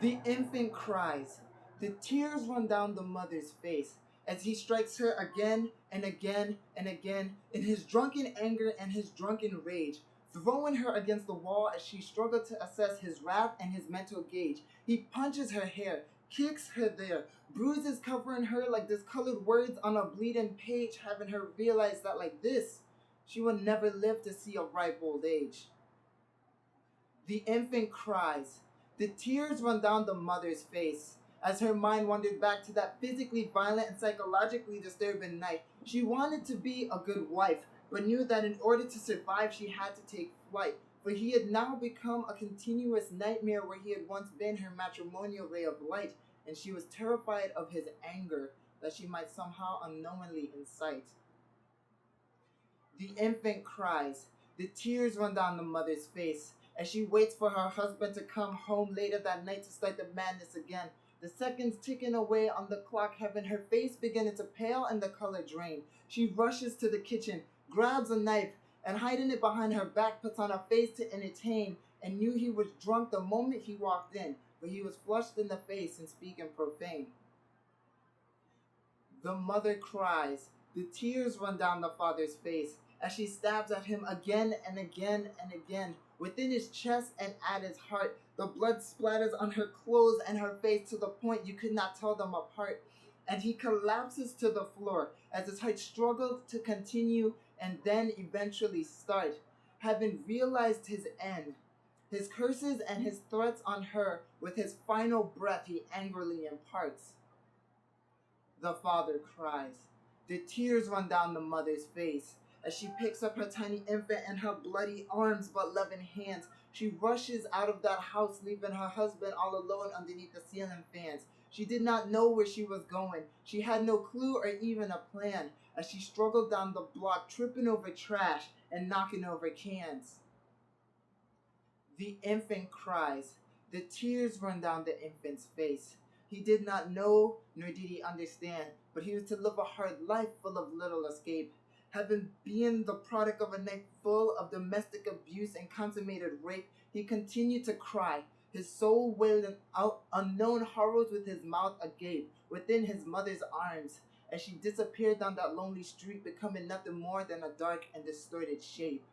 The infant cries. The tears run down the mother's face as he strikes her again and again and again in his drunken anger and his drunken rage, throwing her against the wall as she struggled to assess his wrath and his mental gauge. He punches her hair, kicks her there, bruises covering her like discolored words on a bleeding page, having her realize that like this, she will never live to see a ripe old age. The infant cries. The tears run down the mother's face as her mind wandered back to that physically violent and psychologically disturbing night. She wanted to be a good wife, but knew that in order to survive, she had to take flight. For he had now become a continuous nightmare where he had once been her matrimonial ray of light, and she was terrified of his anger that she might somehow unknowingly incite. The infant cries. The tears run down the mother's face as she waits for her husband to come home later that night to start the madness again. The seconds ticking away on the clock, having her face beginning to pale and the color drain. She rushes to the kitchen, grabs a knife, and hiding it behind her back, puts on a face to entertain, and knew he was drunk the moment he walked in, but he was flushed in the face and speaking profane. The mother cries. The tears run down the father's face as she stabs at him again and again and again. Within his chest and at his heart, the blood splatters on her clothes and her face to the point you could not tell them apart. And he collapses to the floor as his heart struggles to continue and then eventually start. Having realized his end, his curses and his threats on her, with his final breath he angrily imparts. The father cries. The tears run down the mother's face as she picks up her tiny infant in her bloody arms but loving hands. She rushes out of that house, leaving her husband all alone underneath the ceiling fans. She did not know where she was going. She had no clue or even a plan as she struggled down the block, tripping over trash and knocking over cans. The infant cries. The tears run down the infant's face. He did not know, nor did he understand, but he was to live a hard life full of little escape. Having been the product of a night full of domestic abuse and consummated rape, he continued to cry, his soul wailing out unknown horrors with his mouth agape within his mother's arms, as she disappeared down that lonely street, becoming nothing more than a dark and distorted shape.